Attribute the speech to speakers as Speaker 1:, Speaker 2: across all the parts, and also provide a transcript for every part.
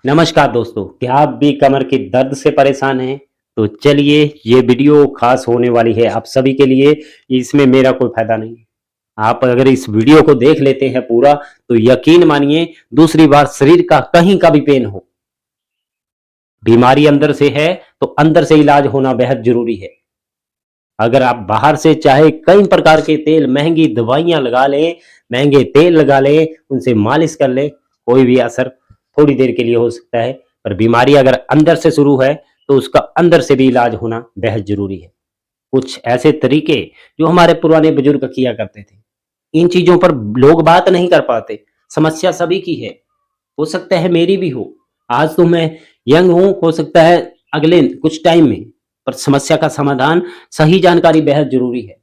Speaker 1: नमस्कार दोस्तों, क्या आप भी कमर के दर्द से परेशान हैं? तो चलिए, ये वीडियो खास होने वाली है आप सभी के लिए। इसमें मेरा कोई फायदा नहीं है। आप अगर इस वीडियो को देख लेते हैं पूरा, तो यकीन मानिए दूसरी बार शरीर का कहीं का भी पेन हो, बीमारी अंदर से है तो अंदर से इलाज होना बेहद जरूरी है। अगर आप बाहर से चाहे कई प्रकार के तेल, महंगी दवाइयां लगा लें, महंगे तेल लगा लें, उनसे मालिश कर लें, कोई भी असर थोड़ी देर के लिए हो सकता है। पर बीमारी अगर अंदर से शुरू है तो उसका अंदर से भी इलाज होना बेहद जरूरी है। कुछ ऐसे तरीके जो हमारे पुराने बुजुर्ग किया करते थे, इन चीजों पर लोग बात नहीं कर पाते। समस्या सभी की है, हो सकता है मेरी भी हो। आज तो मैं यंग हूं, हो सकता है अगले कुछ टाइम में, पर समस्या का समाधान, सही जानकारी बेहद जरूरी है।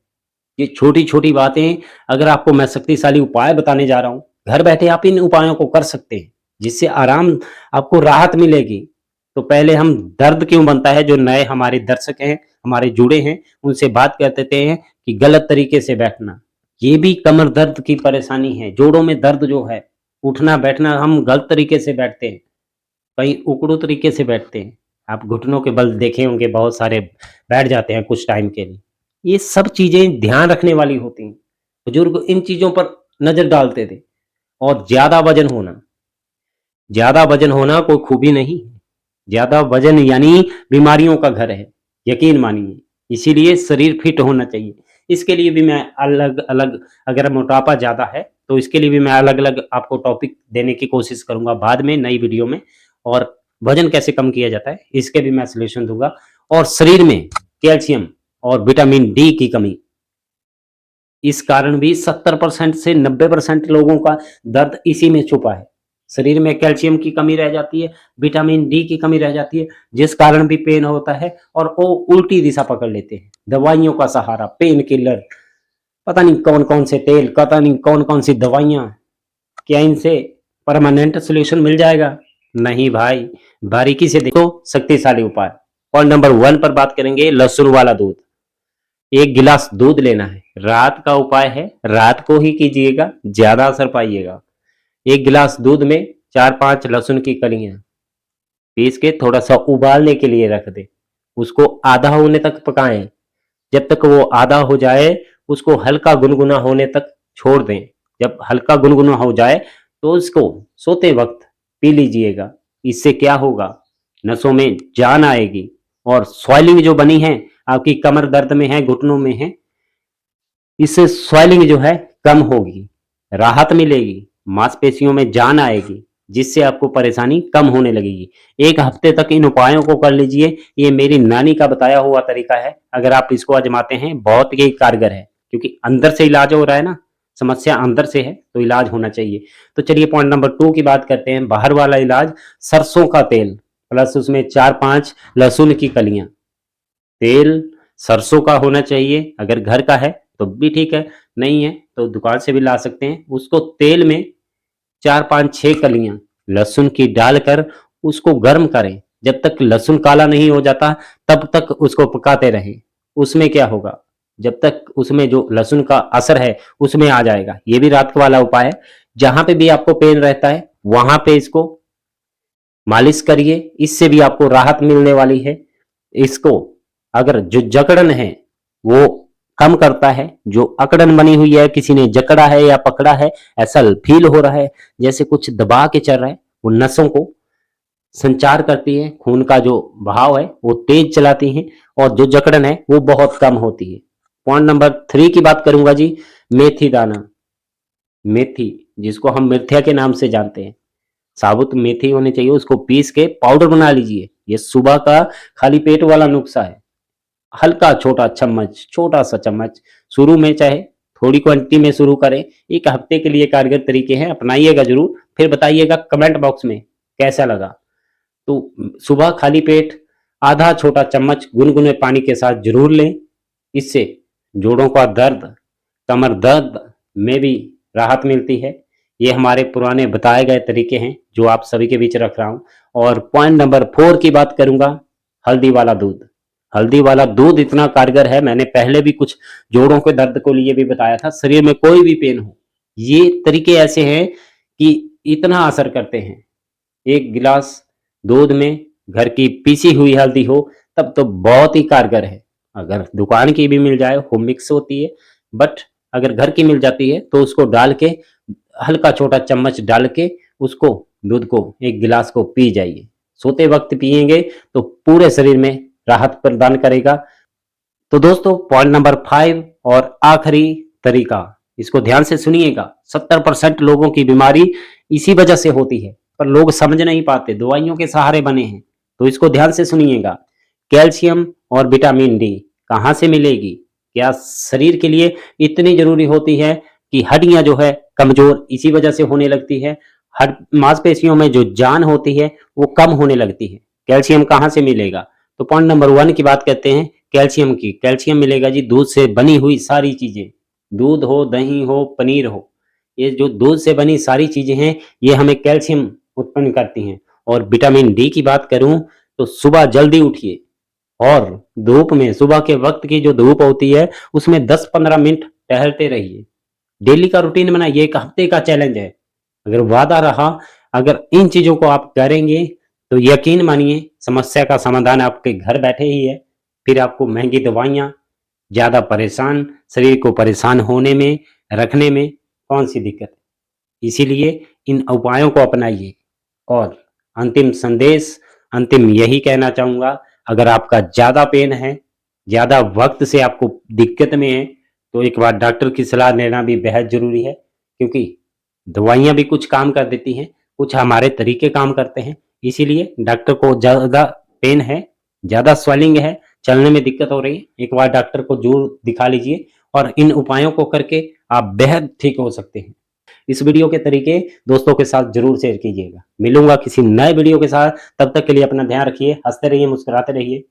Speaker 1: ये छोटी छोटी बातें, अगर आपको मैं शक्तिशाली उपाय बताने जा रहा हूं, घर बैठे आप इन उपायों को कर सकते हैं, जिससे आराम, आपको राहत मिलेगी। तो पहले हम, दर्द क्यों बनता है, जो नए हमारे दर्शक हैं, हमारे जुड़े हैं, उनसे बात कर देते हैं कि गलत तरीके से बैठना, ये भी कमर दर्द की परेशानी है। जोड़ों में दर्द जो है, उठना बैठना हम गलत तरीके से बैठते हैं, कहीं उकड़ू तरीके से बैठते हैं। आप घुटनों के बल देखे होंगे, बहुत सारे बैठ जाते हैं कुछ टाइम के लिए। ये सब चीजें ध्यान रखने वाली होती हैं। बुजुर्ग इन चीजों पर नजर डालते थे। और ज्यादा वजन होना कोई खूबी नहीं है। ज्यादा वजन यानी बीमारियों का घर है, यकीन मानिए। इसीलिए शरीर फिट होना चाहिए। इसके लिए भी मैं अलग अलग, अगर मोटापा ज्यादा है तो इसके लिए भी मैं अलग अलग आपको टॉपिक देने की कोशिश करूंगा बाद में, नई वीडियो में। और वजन कैसे कम किया जाता है, इसके भी मैं सलूशन दूंगा। और शरीर में कैल्शियम और विटामिन डी की कमी, इस कारण भी 70% से 90% लोगों का दर्द इसी में छुपा है। शरीर में कैल्शियम की कमी रह जाती है, विटामिन डी की कमी रह जाती है, जिस कारण भी पेन होता है। और वो उल्टी दिशा पकड़ लेते हैं, दवाइयों का सहारा, पेन किलर, पता नहीं कौन कौन से तेल, पता नहीं कौन कौन सी दवाइयां। क्या इनसे परमानेंट सोल्यूशन मिल जाएगा? नहीं भाई, बारीकी से देखो शक्तिशाली उपाय। पॉइंट नंबर 1 पर बात करेंगे, लहसुन वाला दूध। 1 गिलास दूध लेना है। रात का उपाय है, रात को ही कीजिएगा, ज्यादा असर पाइएगा। 1 गिलास दूध में 4-5 लहसुन की कलियां पीस के थोड़ा सा उबालने के लिए रख दे। उसको आधा होने तक पकाएं। जब तक वो आधा हो जाए, उसको हल्का गुनगुना होने तक छोड़ दें। जब हल्का गुनगुना हो जाए तो उसको सोते वक्त पी लीजिएगा। इससे क्या होगा, नसों में जान आएगी। और स्वेलिंग जो बनी है, आपकी कमर दर्द में है, घुटनों में है, इससे स्वेलिंग जो है कम होगी, राहत मिलेगी, मांसपेशियों में जान आएगी, जिससे आपको परेशानी कम होने लगेगी। 1 हफ्ते तक इन उपायों को कर लीजिए। ये मेरी नानी का बताया हुआ तरीका है। अगर आप इसको आजमाते हैं, बहुत ही कारगर है, क्योंकि अंदर से इलाज हो रहा है ना, समस्या अंदर से है तो इलाज होना चाहिए। तो चलिए पॉइंट नंबर 2 की बात करते हैं, बाहर वाला इलाज। सरसों का तेल प्लस उसमें 4-5 लहसुन की कलियां। तेल सरसों का होना चाहिए, अगर घर का है तो भी ठीक है, नहीं है तो दुकान से भी ला सकते हैं। उसको तेल में 4-5-6 कलियां लहसुन की डालकर उसको गर्म करें। जब तक लहसुन काला नहीं हो जाता तब तक उसको पकाते रहें। उसमें क्या होगा, जब तक उसमें जो लहसुन का असर है उसमें आ जाएगा। ये भी रात वाला उपाय है। जहां पे भी आपको पेन रहता है वहां पे इसको मालिश करिए, इससे भी आपको राहत मिलने वाली है। इसको, अगर जो जकड़न है वो कम करता है, जो अकड़न बनी हुई है, किसी ने जकड़ा है या पकड़ा है, ऐसा फील हो रहा है जैसे कुछ दबा के चल रहा है, वो नसों को संचार करती है, खून का जो बहाव है वो तेज चलाती है, और जो जकड़न है वो बहुत कम होती है। पॉइंट नंबर 3 की बात करूंगा जी, मेथी दाना। मेथी, जिसको हम मिर्थिया के नाम से जानते हैं, साबुत मेथी होनी चाहिए, उसको पीस के पाउडर बना लीजिए। ये सुबह का खाली पेट वाला नुस्खा है। हल्का छोटा चम्मच, छोटा सा चम्मच, शुरू में चाहे थोड़ी क्वांटिटी में शुरू करें। 1 हफ्ते के लिए कारगर तरीके हैं, अपनाइएगा जरूर, फिर बताइएगा कमेंट बॉक्स में कैसा लगा। तो सुबह खाली पेट आधा छोटा चम्मच गुनगुने पानी के साथ जरूर लें। इससे जोड़ों का दर्द, कमर दर्द में भी राहत मिलती है। ये हमारे पुराने बताए गए तरीके हैं जो आप सभी के बीच रख रहा हूं। और पॉइंट नंबर 4 की बात करूंगा, हल्दी वाला दूध। हल्दी वाला दूध इतना कारगर है, मैंने पहले भी कुछ जोड़ों के दर्द को लिए भी बताया था, शरीर में कोई भी पेन हो, ये तरीके ऐसे हैं कि इतना असर करते हैं। 1 गिलास दूध में घर की पीसी हुई हल्दी हो तब तो बहुत ही कारगर है। अगर दुकान की भी मिल जाए वो मिक्स होती है, बट अगर घर की मिल जाती है तो उसको डाल के हल्का छोटा चम्मच डाल के उसको दूध को एक गिलास को पी जाइए। सोते वक्त पिएंगे तो पूरे शरीर में राहत प्रदान करेगा। तो दोस्तों पॉइंट नंबर 5 और आखिरी तरीका, इसको ध्यान से सुनिएगा। 70% लोगों की बीमारी इसी वजह से होती है, पर लोग समझ नहीं पाते, दवाइयों के सहारे बने हैं। तो इसको ध्यान से सुनिएगा। कैल्शियम और विटामिन डी कहाँ से मिलेगी? क्या शरीर के लिए इतनी जरूरी होती है कि हड्डियां जो है कमजोर इसी वजह से होने लगती है, हड मांसपेशियों में जो जान होती है वो कम होने लगती है। कैल्शियम कहाँ से मिलेगा? तो पॉइंट नंबर 1 की बात करते हैं कैल्शियम की। कैल्शियम मिलेगा जी दूध से बनी हुई सारी चीजें, दूध हो, दही हो, पनीर हो, ये जो दूध से बनी सारी चीजें हैं ये हमें कैल्शियम उत्पन्न करती हैं। और विटामिन डी की बात करूं तो सुबह जल्दी उठिए और धूप में, सुबह के वक्त की जो धूप होती है उसमें 10-15 मिनट टहलते रहिए। डेली का रूटीन बनाइए, एक हफ्ते का चैलेंज है। अगर वादा रहा, अगर इन चीजों को आप करेंगे तो यकीन मानिए समस्या का समाधान आपके घर बैठे ही है। फिर आपको महंगी दवाइयां, ज्यादा परेशान, शरीर को परेशान होने में, रखने में कौन सी दिक्कत है? इसीलिए इन उपायों को अपनाइए। और अंतिम संदेश, अंतिम यही कहना चाहूंगा, अगर आपका ज्यादा पेन है, ज्यादा वक्त से आपको दिक्कत में है, तो एक बार डॉक्टर की सलाह लेना भी बेहद जरूरी है। क्योंकि दवाइयां भी कुछ काम कर देती हैं, कुछ हमारे तरीके काम करते हैं। इसीलिए डॉक्टर को ज्यादा पेन है, ज्यादा स्वेलिंग है, चलने में दिक्कत हो रही है, एक बार डॉक्टर को जरूर दिखा लीजिए और इन उपायों को करके आप बेहद ठीक हो सकते हैं। इस वीडियो के तरीके दोस्तों के साथ जरूर शेयर कीजिएगा। मिलूंगा किसी नए वीडियो के साथ, तब तक के लिए अपना ध्यान रखिए, हंसते रहिए, मुस्कुराते रहिए।